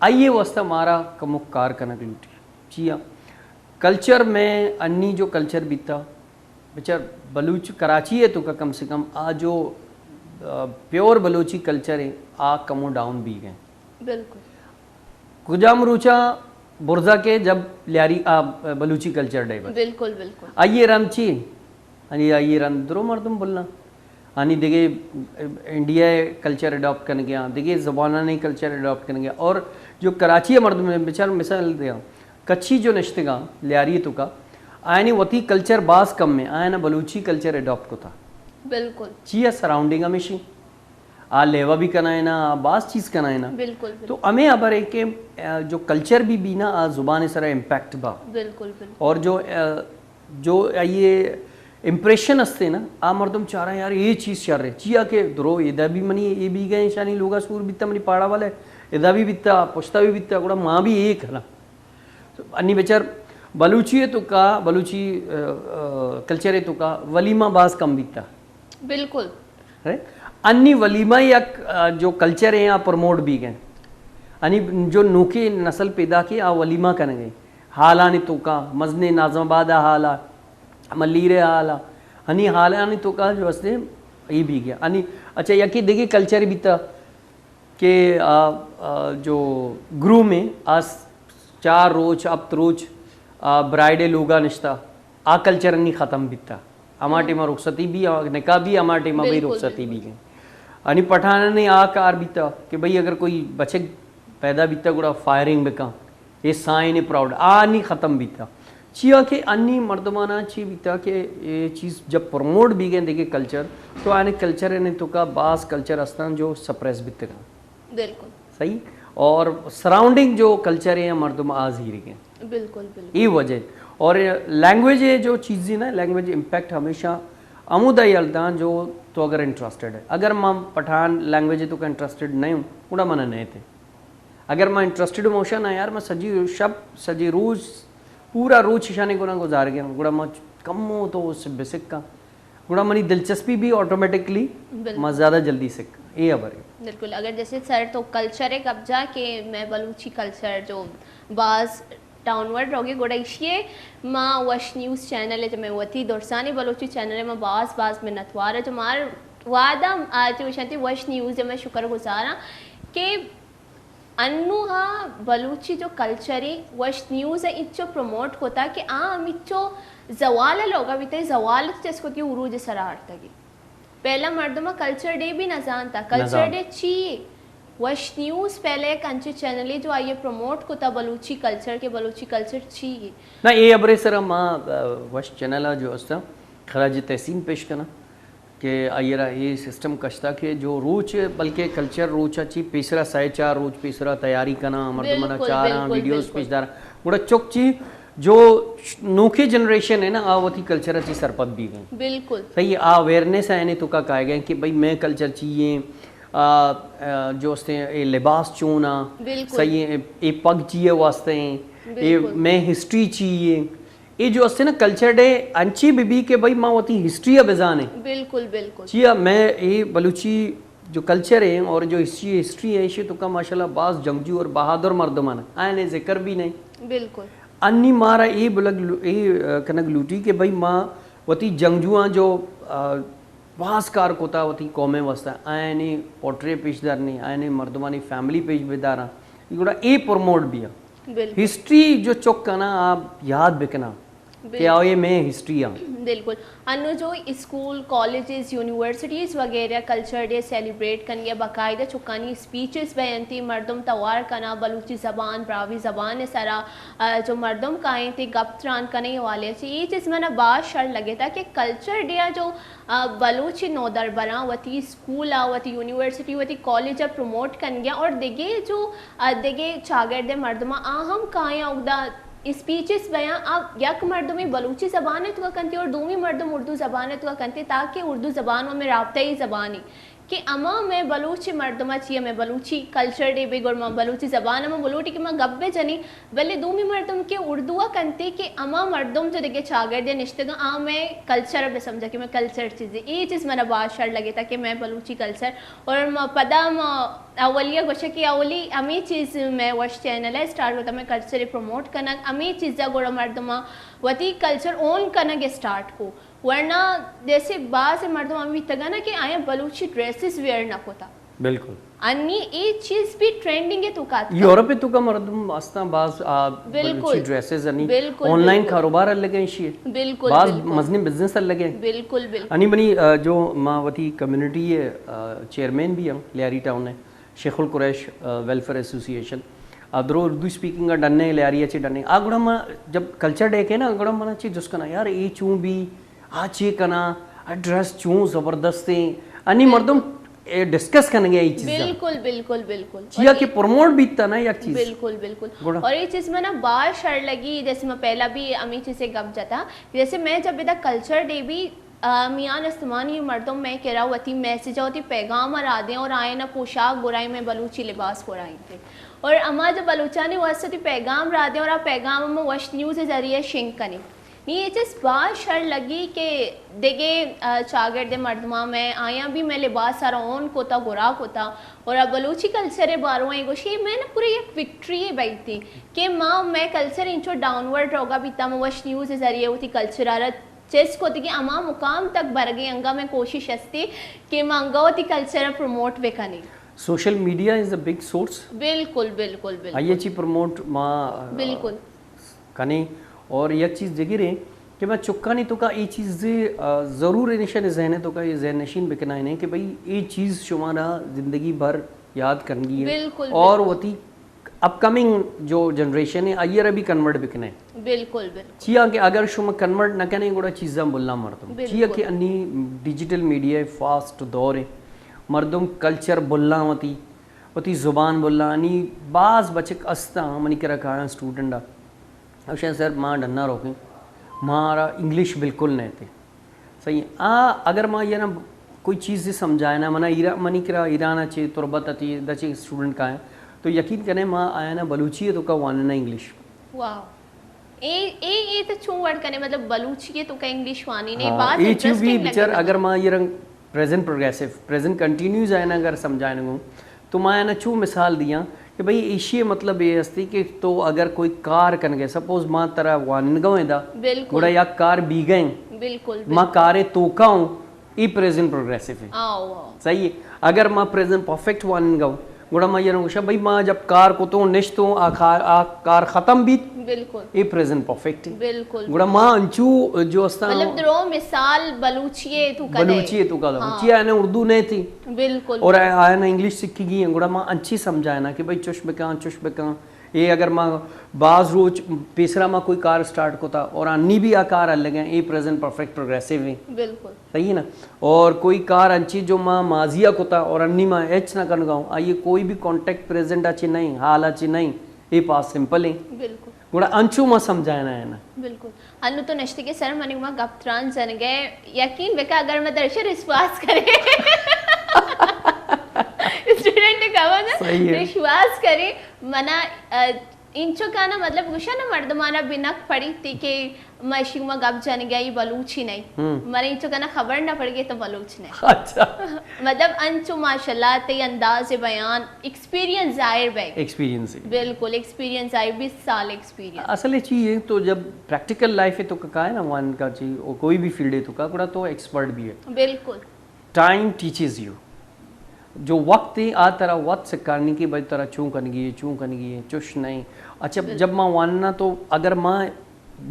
آئیے واسطہ ہمارا کمک کار کنک لوٹی چیا کلچر میں انی جو کلچر بیتا بچر بلوچ کراچی ہے تو کا کم سے کم جو پیور بلوچی کلچر ہے کمو ڈاؤن بھی گئے بالکل کجا مروچا برزا کے جب لیاری بلوچی کلچر ڈے بالکل بالکل آئیے رن چی آئیے رن درو مردم بولنا دیکھے انڈیا کلچر اڈاپٹ کرنے گیا دیکھیے زبانہ نے کلچر اڈاپٹ کرنے گیا اور جو کراچی ہے مردم میں بچار مثال دیا کچھی جو نشتے گا لیاری تو کا آئینی وطی کلچر باز کم میں آئینا بلوچی کلچر اڈاپٹ کو تھا بالکل چیئے سراؤنڈنگ ہمیشی لیوا بھی کنائنا باز چیز کنائنا بالکل تو ہمیں ابر ہے کہ جو کلچر بھی نا زبان سرا امپیکٹ با بالکل اور جو یہ امپریشن ہستے نا مردم چاہ رہا ہے یار یہ چیز چاہ رہے چیا کہ درو ادا بھی منی یہ بھی گئے شانی لوگا سور بیتا منی پاڑا والا ہے ادا بھی بیتا پوچھتا بھی بیتا گوڑا ماں بھی ایک ہے نا انی بیچار بلوچی ہے تو کا بلوچی کلچر ہے تو کا ولیمہ باز کم بیتا بالکل انی ولیمہ یک جو کلچر ہے یہاں پرموٹ بھی گئے انی جو نوکی نسل پیدا کی ولیمہ کرنے گئے حالانی تو کا مزن نازم آبادہ حالا ملیرے حالا ہنی حالانی تو کا جو ہستے یہ بھی گیا انی اچھا یکی دیکھیں کلچر بھی تھا کہ جو گرو میں چار روچ اب تروچ برائڈے لوگا نشتا کلچر نہیں ختم بیتا ہمارا ٹیمہ رخصتی بھی نکاح بھی ہمارا ٹیمہ بھی رخصتی بھی گئے انی پٹھانا نے کار بیتا کہ بھئی اگر کوئی بچے پیدا بیتا گوڑا فائرنگ بکا یہ سائن پراؤڈ نہیں ختم بیتا چیا کہ انی مردمانہ چی بیتا کہ یہ چیز جب پروموٹ بھی گئے دیکھے کلچر تو آنے کلچر نے تو کا بعض کلچر استان جو سپریس بیتے گا بالکل صحیح اور سراؤنڈنگ جو کلچر ہے مردم آز ہی رہے بالکل یہ وجہ اور لینگویج جو چیزیں نا لینگویج امپیکٹ ہمیشہ عمودہ یلدان جو تو اگر انٹرسٹڈ ہے اگر میں پٹھان لینگویج تو کا انٹرسٹڈ نہیں ہوں گوڑا منع نہیں تھے اگر میں انٹرسٹڈ موشن ہے یار میں سجی روز پورا روز شیشانے کو نہ گزار گیا گوڑا میں کم ہو تو اس سے بیسک کا گوڑا منی دلچسپی بھی آٹومیٹکلی میں زیادہ جلدی سکھ یہ ابر ہے بالکل اگر جیسے سر تو کلچر ہے قبضہ کہ میں بلوچی کلچر جو بعض ڈاؤن ورڈ روگی گوڑا اشیے ماں وش نیوز چینل ہے جو میں وطی دورسانی بلوچی چینل ہے میں بعض میں نتوار ہے جو مار وعدہ آتی وشانتی وش نیوز ہے میں شکر گزارا کہ انوہا بلوچی جو کلچر ہے وش نیوز ہے اچھو پروموٹ ہوتا کہ ہم اچھو زوال لوگا بھی تے زوال جس کو کی عروج سرار تگی پہلا مردمہ کلچر ڈے بھی نظان تھا کلچر ڈے چی وش نیوز پہلے ایک انچے چینل جو آئیے پروموٹ کو تھا بلوچی کلچر کے بلوچی کلچر چی نا یہ ابرے سر ماں وش چینل جو استا خراج تحسین پیش کرنا کہ آئیرہ یہ سسٹم کشتا کہ جو روچ بلکہ کلچر روچ اچھی پیسرا سائے چار روچ پیسرا تیاری کرنا مردمانہ چارا ویڈیوز پیش دارا گوڑا چک چی جو نوکے جنریشن ہے نا آواتی کلچر اچھی سرپت بھی گئے بالکل صحیح اویئرنیس آئے تو کا کہے گئے کہ بھئی میں کلچر چاہیے جو اس نے لباس چونا صحیح ہے پگ چاہیے واسطے ہیں میں ہسٹری چاہیے یہ جو اس نے کلچر ڈے انچی بھی کہ بھئی ماں ہوتی ہسٹری ابزان ہے بالکل بالکل چیا میں یہ بلوچی جو کلچر ہے اور جو ہسٹری ہے یہ تو کا ماشاءاللہ بعض جنگجو اور بہادر مردمان آئے ذکر بھی نہیں بالکل انی مارا یہ کنگ لوٹی کہ بھئی ماں وتی جنگجوان جو بعض کار کوتا وتی قومیں واسطہ آئے پورٹرے پیش دارنی آئے مردمانی فیملی پیش بدارا یہ گوڑا اے پروموٹ بھی ہے ہسٹری جو چک کنا آپ یاد بکنا کہ آئے میں ہسٹری آ بالکل انو جو اسکول کالجز یونیورسٹیز وغیرہ کلچر ڈے سیلیبریٹ کنگے باقاعدہ چکانی اسپیچز بیانتی مردم توار کنا بلوچی زبان براوی زبان سرا جو مردم کائیں تھے گپ تران کنے والے سے یہ چیز میں نے بات شر لگے تھا کہ کلچر ڈے جو بلوچی نو دربراں وتی اسکول وتی یونیورسٹی وتی کالج پروموٹ کن گیا اور دیگے جو دیگے چاگرد مردمہ آہم کائیں اگدا اسپیچز بیاں آپ یک مردمی بلوچی زبان ہے تو کنتے اور دومی مردم اردو زبان ہے تو کنتے تاکہ اردو زبانوں میں رابطہ ہی زبانی کہ اما میں بلوچی مردمہ چیئے میں بلوچی کلچر ڈے بے گرما بلوچی زبان اما بلوٹی کہ میں گبے جنی بلے دومی مردم کے اردوہ کنتے کہ اما مردم جو دیکھے چاگر دے نشتگاں میں کلچر بے سمجھا کہ میں کلچر چیزیں یہ چیز میں نے بات شر لگے تھا کہ میں بلوچی کلچر اور پدا اولیہ گوشہ کی اولی امی چیز میں وش چینل ہے اسٹارٹ ہوتا میں کلچر پروموٹ کرنا امی چیزیں گوڑا مردمہ وتی کلچر اون کرنا گے اسٹارٹ کو ورنہ جیسے بعض مردم امی تگا نا کہ آیا بلوچی ڈریسز ویئر نہ ہوتا بالکل انی ایک چیز بھی ٹرینڈنگ ہے تو کا یورپ تو کا مردم آستا بعض بلوچی ڈریسز انی آن لائن کاروبار لگے شی بالکل بعض مزنی بزنس لگے بالکل بالکل انی بنی جو ماوتی کمیونٹی ہے چیئرمین بھی ہیں لیاری ٹاؤن ہے شیخ القریش ویلفیئر ایسوسی ایشن ادرو اردو اسپیکنگ ڈننے لیاری اچھی ڈننے آگڑا ما جب کلچر ڈے کے نا اگڑا منا چی جس کنا یار ای چوں بھی آچے کنا ڈریس چوں زبردستیں انی مردم ڈسکس کرنے گے یہ چیز بالکل بالکل بالکل چیا کہ پروموٹ بھی تا نا یک چیز بالکل بالکل اور یہ چیز میں نا بات شر لگی جیسے میں پہلا بھی امی چیز سے گپ جاتا جیسے میں جب ادھا کلچر ڈے بھی میان استمانی مردم میں کہہ رہا ہوتی میسیج ہوتی پیغام آ دیں اور آئے نا پوشاک برائی میں بلوچی لباس برائی تھے اور اما جب بلوچانی واسطے پیغام را دیں اور آپ پیغام میں وش نیوز ذریعے شنک کریں یہ چیز بات شر لگی کہ دیگے چاگرد مردمہ میں آیا بھی میں لباس سارا اون کو تا گرا کو تا اور اب بلوچی کلچر باروں ہیں گوشی میں نا پوری ایک وکٹری بیٹھ تھی کہ ماں میں کلچر انچو ڈاؤنورڈ ہوگا بھی تا میں وش نیوز ذریعے ہوتی کلچرارت چیز کو تھی کہ اما مقام تک بھر گئی انگا میں کوشش ہستی کہ میں انگا ہوتی کلچر پروموٹ بھی کرنی social media is a big source بالکل بالکل بالکل آئیے چی پروموٹ ماں بالکل کنے اور یک چیز جگہ رہے کہ میں چکا نہیں تو کا یہ چیز ضرور نشان ذہن ہے تو کا یہ ذہن نشین بکنا ہے کہ بھئی یہ چیز شمارا زندگی بھر یاد کرنی ہے اور وہ تھی اپ کمنگ جو جنریشن ہے آئیر ابھی کنورٹ بکنا ہے بالکل بالکل چیا کہ اگر شما کنورٹ نہ کریں گوڑا چیزاں بولنا مردم چیا کہ انی ڈیجیٹل میڈیا فاسٹ دور ہے مردم کلچر بولنا ہوتی زبان بولنا انی بعض بچک استا منی کرا کھایا اسٹوڈنٹ اوشین سر ماں ڈننا روکیں مارا انگلش بالکل نہیں تھے صحیح اگر ماں یہ نا کوئی چیز سے سمجھائے نا منی کرا ایران اچھی تربت اچھی دچے اسٹوڈنٹ کا ہے تو یقین کریں ماں آیا نا بلوچی ہے تو کا واننا انگلش واو اے تو چھو ورڈ کرنے مطلب بلوچی ہے تو کا انگلش وانی نہیں بات یہ چیز بھی بچار اگر ماں یہ رنگ پریزنٹ پروگریسو پریزنٹ کنٹینیوز آئے نا اگر سمجھائے گا تو ماں نا چھو مثال دیا کہ بھئی ایشی مطلب یہ ہستی کہ تو اگر کوئی کار کن گئے سپوز ماں ترہ وانگویں دا گوڑا یا کار بی گئیں بالکل ماں کارے توکا ہوں ای پریزنٹ پروگریسو ہے صحیح ہے اگر ماں پریزنٹ پرفیکٹ وانگو گوڑا ماں یہ رنگوشا بھئی ماں جب کار کو تو نشتوں کار ختم بھی بالکل ای پریزنٹ پرفیکٹ ہے بالکل گوڑا ماں انچو جو استا مطلب درو مثال بلوچیے تو کا بلوچیے تو کا دا چی آئے اردو نہیں تھی بالکل اور آئے نا انگلش سکھی گئی ہیں گوڑا ماں انچی سمجھائے نا کہ بھئی چش بکاں یہ اگر ماں بعض روز پیسرا ماں کوئی کار سٹارٹ کو تا اور انی بھی کار لگیں یہ پریزنٹ پرفیکٹ پروگریسو ہے بالکل صحیح ہے نا اور کوئی کار انچی جو ماں ماضیہ کو تا اور انی ماں ایچ نہ کرن گاؤں آئیے کوئی بھی کانٹیکٹ پریزنٹ اچھی نہیں حال اچھی نہیں یہ پاس سمپل ہے بالکل گوڑا انچو ماں سمجھائے نا ہے نا بالکل انو تو نشتے کے سر منی ماں گپ تران جن گئے یقین بکا اگر میں درشہ رسواس کرے اسٹوڈنٹ نے کہا نا رشواس کرے منا انچو کا نا مطلب گوشا نا مردمانا بنک پڑی تھی کہ مشیو میں گپ جان گیا یہ بلوچی نہیں مانا انچو کا نا خبر نہ پڑ گئی تو بلوچ نہیں مطلب انچو ماشاءاللہ تی انداز بیان ایکسپیرینس ظاہر بے ایکسپیرینس بالکل ایکسپیرینس آئی 20 سال ایکسپیرینس اصل چیز ہے تو جب پریکٹیکل لائف ہے تو کا ہے نا وان کا چیز کوئی بھی فیلڈ ہے تو کا تو ایکسپرٹ بھی ہے بالکل ٹائم ٹیچز یو جو وقت ہے آ طرح وقت سے کرنے کی بھائی طرح چوں کرنے گی چش نہیں اچھا جب ماں واننا تو اگر ماں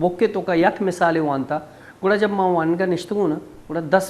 బొక్కే తోక యక్ మిసాలే వాంతా కూడా జబ్ మా వన్గా నిష్టూ నా కూడా 10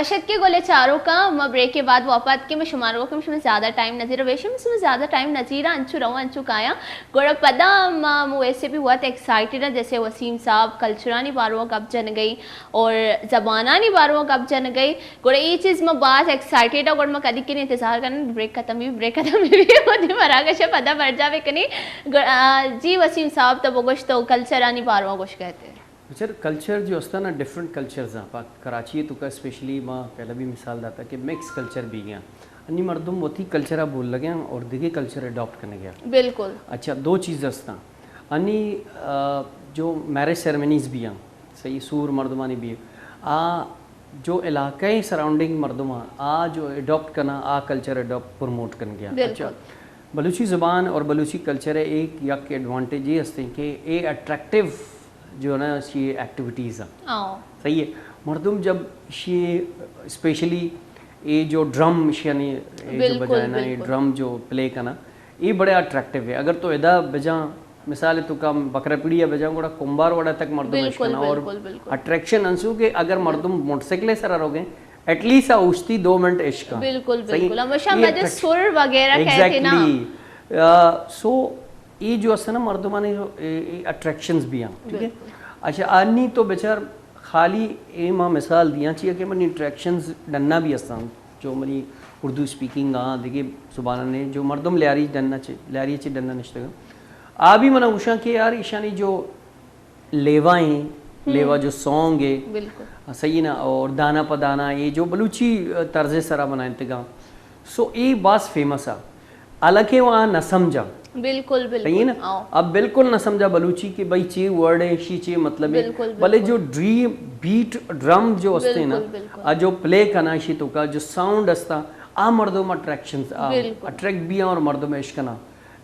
وشت کے گولے چاروں کا ما بریک کے بعد واپس کے میں شماروں کو میں زیادہ ٹائم نظیر ویشم میں زیادہ ٹائم نظیرہ انچو رہو انچو کایا گوڑا پدا ما ویسے بھی بہت ایکسائٹیڈ ہے جیسے وسیم صاحب کلچرانی باروں کب جن گئی اور زبانانی باروں کب جن گئی گوڑا یہ چیز میں بہت ایکسائٹیڈ ہے گوڑا میں کدی کے انتظار کرنا بریک ختم بھی ہوتی مراکش پدا بڑھ جاوے کنی جی وسیم صاحب تو گوشت تو کلچرانی باروں گوشت کہتے ہیں سر کلچر جو ہوتا نا ڈفرنٹ کلچرز ہیں کراچی تو کا اسپیشلی ماں پہلا بھی مثال دیتا کہ مکس کلچر بھی گیا انی مردم وہی کلچر بول لگے ہیں اور دیگے کلچر اڈاپٹ کرنے گیا بالکل اچھا دو چیز ہستا انی جو میرج سیرمنیز بھی ہیں صحیح سور مردمانی بھی جو علاقائی سراؤنڈنگ مردمہ جو اڈاپٹ کرنا کلچر اڈاپٹ پروموٹ کر گیا اچھا بلوچی زبان اور بلوچی کلچر ہے ایک یک ایڈوانٹیج یہ ہستے ہیں کہ اے اٹریکٹیو جو ہے نا یہ ایکٹیویٹیز ہیں صحیح ہے مردم جب یہ اسپیشلی یہ جو ڈرم یعنی جو بجائے نا یہ ڈرم جو پلے کرنا یہ بڑے اٹریکٹیو ہے اگر تو ادا بجا مثال تو کم بکرا پیڑی بجا گوڑا کمبار وڑا تک مردم اشکنا اور اٹریکشن انسو کہ اگر مردم موٹر سائیکلیں سر روگیں ایٹ لیسٹ اوشتی 2 منٹ عشق بالکل بالکل ہمیشہ مجھے سر وغیرہ کہتے نا سو یہ جو ہے نا مردمانے اٹریکشنز بھی ہیں ٹھیک ہے اچھا آنی تو بیچار خالی اے ماں مثال دیا چاہیے کہ منی اٹریکشنز ڈننا بھی ہستان جو منی اردو اسپیکنگ دیکھیے زبانہ نے جو مردم لیاری ڈننا لیاری چی ڈننا نشتے گا بھی منہ اوشاں کہ یار ایشانی جو لیوائیں لیوا جو سانگ ہے صحیح نا اور دانا پدانا یہ جو بلوچی طرز سرا بنا انتگام سو یہ باس فیمس ہے حالانکہ وہاں نہ سمجھا بالکل صحیح نا اب بالکل نہ سمجھا بلوچی کہ بھائی چی ورڈ ہے شی چی مطلب ہے بھلے جو بیٹ ڈرم جو ہستے نا جو پلے کرنا شی تو کا جو ساؤنڈ ہستا مردم اٹریکشنز اٹریکٹ بھی ہیں اور مردم عشق کرنا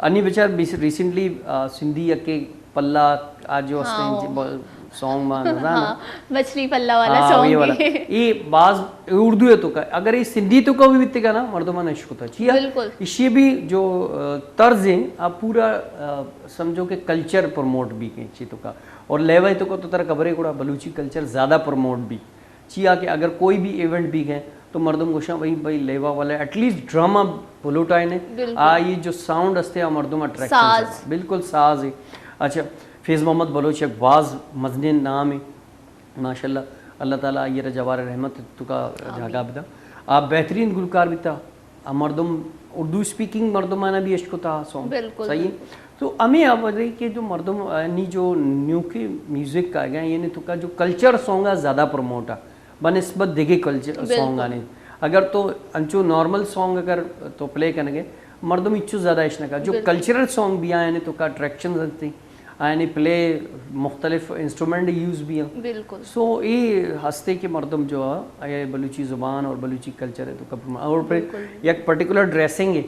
انی بیچار ریسنٹلی سندھی کے پلہ آج جو ہستے ہیں سانگ ماں مچھلی پلہ والا سانگ یہ بعض اردو ہے تو کا اگر یہ سندھی تو کا بھی بیتے گا نا مردمان عشق ہوتا ہے اس یہ بھی جو طرز ہیں آپ پورا سمجھو کہ کلچر پروموٹ بھی کہیں چی تو کا اور لیوائی تو کا تو ترہ قبرے کوڑا بلوچی کلچر زیادہ پروموٹ بھی چیا کہ اگر کوئی بھی ایونٹ بھی گئے تو مردم گوشاں بھائی لیوا والے ایٹ لیسٹ ڈراما بلوٹائے نے یہ جو ساؤنڈ ہستے ہیں مردم اٹریکشن بالکل ساز ہے اچھا فیض محمد بلوچ ایک بعض مزنین نام ہے ماشاء اللہ اللہ تعالیٰ یہ جوار رحمت تو کا جاگا بھی تھا آپ بہترین گلوکار بھی تھا مردم اردو اسپیکنگ مردمانہ بھی عشق تھا سانگ صحیح تو ہمیں آپ بتائیے کہ جو مردم یعنی جو نیو کے میوزک کا گیا یعنی تو کا جو کلچر سانگ زیادہ پروموٹ ہے بنسبت دیکھے کلچر سانگ آنے اگر تو انچو نارمل سانگ اگر تو پلے کرنے گے مردم اچھو زیادہ عشق کا جو کلچرل سانگ بھی آئے تو کا اٹریکشن ہوتی یعنی پلے مختلف انسٹرومنٹ یوز بھی ہیں بالکل سو یہ ہستے کے مردم جو ہے بلوچی زبان اور بلوچی کلچر ہے تو کب اور پھر ایک پرٹیکولر ڈریسنگ ہے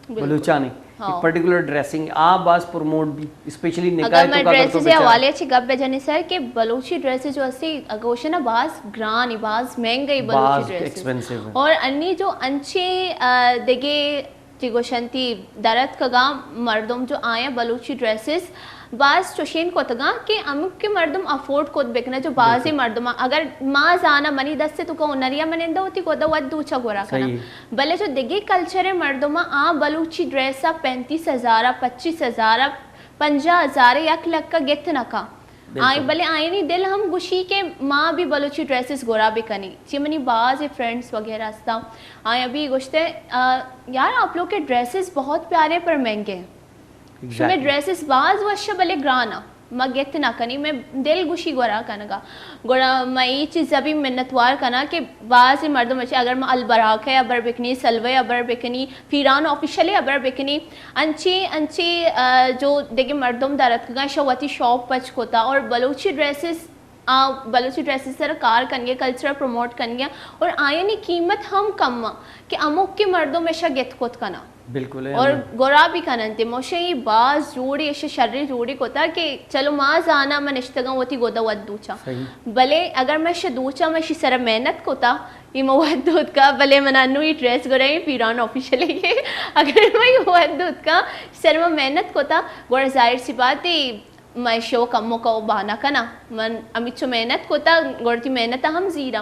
بلوچا نے ایک پرٹیکولر ڈریسنگ آپ باز پروموٹ بھی اسپیشلی نکاح تو کا اگر میں ڈریسز سے حوالے چھ گپ بجانی سر کہ بلوچی ڈریسز جو اسی اگوشن باز گران باز مہنگی بلوچی ڈریسز اور انی جو انچے دیگے چگوشنتی درد کا گام مردم جو آئیں بلوچی ڈریسز بعض چوشین کو تگا کہ امک کے مردم افورڈ کو بکنا جو بعضی مردم اگر ماں زانا منی دس سے تو کو نریا منندہ ہوتی کو دا ود دوچا گورا کنا بلے جو دگی کلچر مردم بلوچی ڈریسا 35,000 25,000 50,000 یک لک کا گت نکا آئی بلے آئی نہیں دل ہم گوشی کے ماں بھی بلوچی ڈریسز گورا بھی کنی چی منی بعض فرینڈس وغیرہ استا آئی ابھی گوشتے یار آپ لوگ کے ڈریسز بہت پیارے پر مہنگے ہیں میں ڈریسز بعض وشہ بلے گرانا ما گیت نہ کنی میں دل گوشی گورا کنگا گورا میں یہ چیز ابھی منتوار کنا کہ بعض مردم اچھے اگر میں البراک ہے ابر بکنی سلوے ابر بکنی فیران آفیشلی ابر بکنی انچی جو دیکھے مردم دارت کگا شواتی شاپ پچ کوتا اور بلوچی ڈریسز سر کار کنگے کلچر پروموٹ کنگے اور آئینی قیمت ہم کم کہ اموک کے مردوں میں شا گیت کوت کنا بالکل اور گورا بھی کننتے موشے یہ باز جوڑی ایشے شرری جوڑی کوتا کہ چلو ماں زانا میں نشتگاں ہوتی گودا ود دوچا بلے اگر میں شا دوچا میں شی سر محنت کوتا یہ ود دود کا بلے منانو یہ ڈریس گورا یہ پیران آفیشل ہے اگر میں یہ ود دود کا سر میں محنت کوتا گورا ظاہر سی بات ہے میں شو کمو کا بانا کنا من امیچو محنت کوتا گورتی محنت ہم زیرا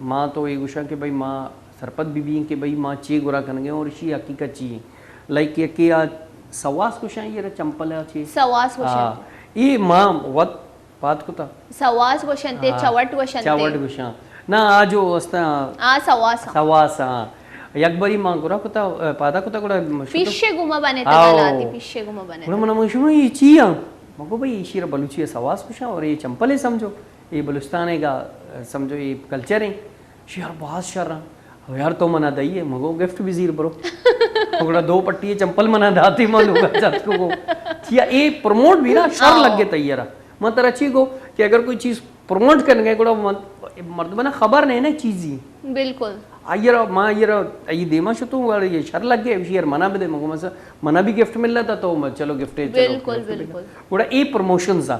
ماں تو یہ گوشا کہ بھائی ماں سرپت بی بی کہ بھائی ماں چی گورا کرنگے اور اسی حقیقت چی لائک یہ کہ سواس گوشا یہ چمپل ہے چی سواس گوشن یہ ماں وقت بات کو تھا سواس گوشن تے چوٹ گوشن تے چاوٹ گوشا نہ آج وستا سواس سواس یک باری ماں گورا کو تھا پادا کو تھا گوڑا پیشے گما بنے تگالاتی پیشے گما بنے گوڑا منا مشہور یہ چی ہے مگو بھائی یہ شیر بلوچی ہے سواس گوشا اور یہ چمپل ہے سمجھو یہ بلوچستان کا سمجھو یہ کلچر ہے یار بہت شر رہا یار تو منا دائیے مگو گفٹ بھی زیر برو گوڑا 2 پٹی چمپل منا داتی ماں لوگا جات کو یہ پروموٹ بھی نا شر لگ گے تیارا مطلب اچھی گو کہ اگر کوئی چیز پروموٹ کرنے گئے گوڑا مردمہ نا خبر نہیں نا چیزی بالکل آئیر ماں یہ دیما شتو یہ شر لگ گئے یار منا بھی دے مگو مسا منا بھی گفٹ مل رہا تھا تو چلو گفٹ بالکل بالکل گوڑا یہ پروموشنز آ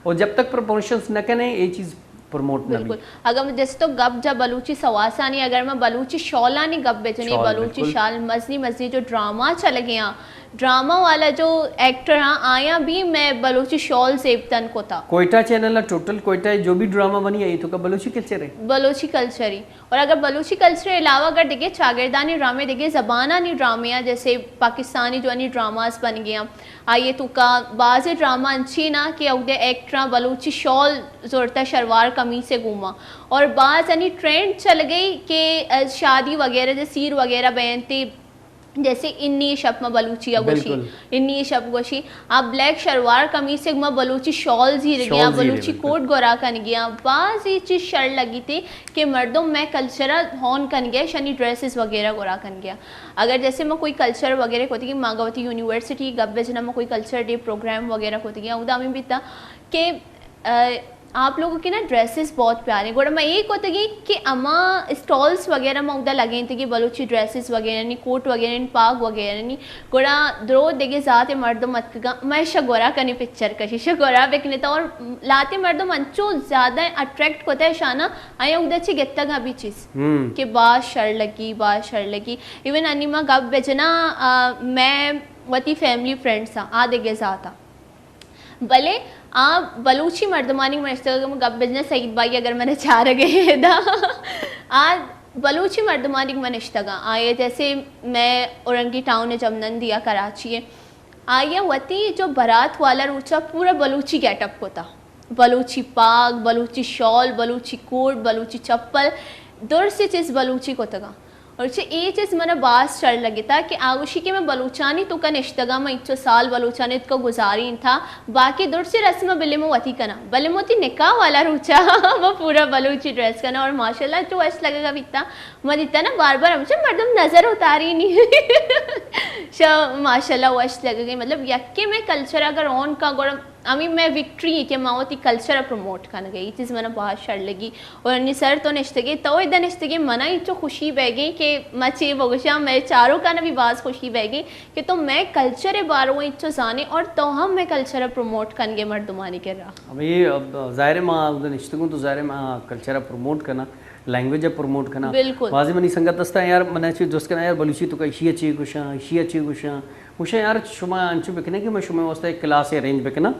اور جب تک پروموشنز نہ کریں یہ چیز پروموٹ نہ بھی بالکل اگر جیسے تو گپ جب بلوچی سواسانی اگر میں بلوچی شولانی گپ بیچنی بلوچی شال مزنی جو ڈراما چل گیا ڈراما والا جو ایکٹر ہاں آیا بھی میں بلوچی شال زیبتن کو تھا کوئٹہ چینل ہے ٹوٹل کوئٹہ جو بھی ڈراما بنی ہے یہ تو کا بلوچی کلچر ہے بلوچی کلچر ہی اور اگر بلوچی کلچر علاوہ اگر دیکھیں شاگردانی ڈرامے دیکھیں زبانانی ڈرامے ہیں جیسے پاکستانی جو ہے ڈراماز بن گیا آئیے تو کا بعض ڈراما انچی نا کہ اگدے ایکٹراں بلوچی شال زورتا شلوار قمیص سے گھوما اور بعض یعنی ٹرینڈ چل گئی کہ شادی وغیرہ جیسے سیر وغیرہ بہنتے جیسے انی شب میں بلوچی گوشی انی شب گوشی آپ بلیک شلوار قمیص سے میں بلوچی شال زیر گیا بلوچی کوٹ گورا کن گیا بعض یہ چیز شر لگی تھی کہ مردوں میں کلچرل ہون کن گیا شنی ڈریسز وغیرہ گورا کن گیا اگر جیسے میں کوئی کلچر وغیرہ ہوتی کہ ماگوتی یونیورسٹی گب جنا میں کوئی کلچر ڈے پروگرام وغیرہ ہوتی گیا ادا میں بھی تھا کہ آپ لوگوں کی نا ڈریسز بہت پیارے گوڑا میں ایک ہوتا گی کہ اما اسٹالس وغیرہ میں ادا لگیں تھے کہ بلوچی ڈریسز وغیرہ نہیں کوٹ وغیرہ نہیں پاک وغیرہ نہیں گوڑا درو دیکھے ذات مردم مت کا میں شگورا کنی پکچر کشی شگورا بکنے تھا اور لاتے مردم انچو زیادہ اٹریکٹ ہوتا ہے شانہ آیا ادا چی گتا گا بھی چیز کہ بات شر لگی ایون انیما گب بجنا میں وتی فیملی فرینڈس ہاں آ دیکھے ذات بلے آپ بلوچی مردمانی گب بجنا سعید بھائی اگر میں نے چاہ رہے دا آج بلوچی مردمانی منشتگا آئے جیسے میں اورنگی ٹاؤن جمنن دیا کراچی ہے آئیے وتی جو برات والا روچا پورا بلوچی گیٹ اپ کو تھا بلوچی پاک بلوچی شال بلوچی کوٹ بلوچی چپل دور سے چیز بلوچی کو تگا اور یہ چیز میں نے باس چڑھ لگی تھا کہ آگوشی کے میں بلوچانی تو کا نشتگا میں 100 سال بلوچانی تو کا گزاری تھا باقی دور سے رسم بلے میں وتی کنا بلے موتی نکاح والا روچا وہ پورا بلوچی ڈریس کنا اور ماشاءاللہ جو ایسا لگے گا بیتا میں دیتا نا بار بار ہمیں مردم نظر اتاری نہیں ماشاءاللہ وہ ایسا لگے گی مطلب یکی میں کلچر اگر آن کا گورم امی میں وکٹری کہ ماوتی کلچر پروموٹ کرنے گئی چیز میں نے بہت شر لگی اور انی سر تو نشتگی تو ادھر نشتگی منع ہی جو خوشی بہ گئی کہ میں چی بگوشا میں چاروں کا نا بھی باز خوشی بہ گئی کہ تو میں کلچر باروں اچھو جانے اور تو ہم میں کلچر پروموٹ کرنے مردمانی کر رہا اب یہ ظاہر ماں ادھر نشتگوں تو ظاہر ماں کلچر پروموٹ کرنا لینگویج پروموٹ کرنا بالکل واضح منی سنگت دستا یار منہ چیز دوست کرنا یار بلوچی تو کا اشی اچھی گوشاں مجھے یار شما انچو بکنے کہ میں شما واسطہ ایک کلاس ارینج بکنا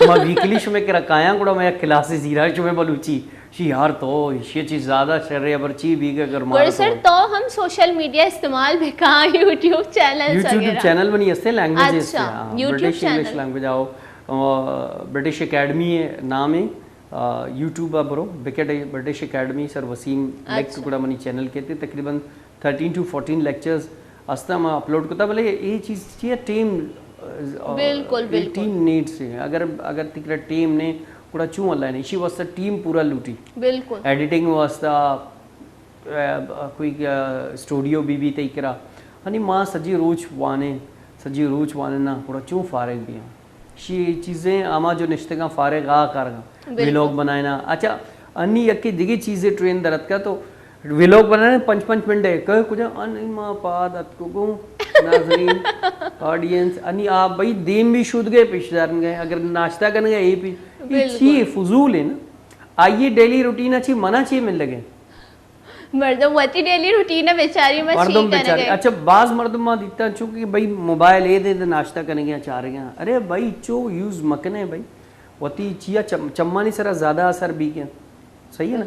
میں ویکلی شما کے رکھایا گوڑا میں ایک کلاس زیرہ شما بلوچی شی یار تو یہ چیز زیادہ شر رہی ہے برچی بھی کہ اگر مارا سر تو ہم سوشل میڈیا استعمال بکا یوٹیوب چینل بنی اس سے لینگویج اس سے برٹش انگلش لینگویج آؤ برٹش اکیڈمی نام ہے یوٹیوب برو بکٹ برٹش اکیڈمی سر وسیم لیکس گوڑا منی چینل کہتے تقریباً 13 to 14 لیکچرز آستا میں اپلوڈ کرتا بلے یہ چیز چاہیے ٹیم بالکل ٹیم نیڈس ہے اگر تکرا ٹیم نے پورا چوں اللہ نے اسی واسطہ ٹیم پورا لوٹی بالکل ایڈیٹنگ واسطہ کوئی اسٹوڈیو بھی تی کرا ہنی ماں سجی روچ وانے نا پورا چوں فارغ بھی ہیں یہ چیزیں آما جو نشتگاں فارغ کر ویلوگ بنائے نا اچھا انی یکی دیگی چیزیں ٹرین درد کا تو ویلوگ بنانے 5 منٹ ہے کہ کچھ انی ماں پاد اتکو ناظرین آڈینس انی آپ بھائی دیم بھی شود گئے پیش دارن گئے اگر ناشتہ کرنے گئے یہ چیئے فضول ہے نا آئیے ڈیلی روٹین اچھی منع چیئے مل لگے مردم واتی ڈیلی روٹین بیچاری میں چھی کرنے گئے اچھا بعض مردم ماں دیتا چونکہ بھائی موبائل اے دے ناشتہ کرنے گیا چاہ رہے ہیں ارے بھائی چو یوز مکنے بھائی واتی چیا چمانی سرا زیادہ اثر بھی کیا صحیح ہے نا.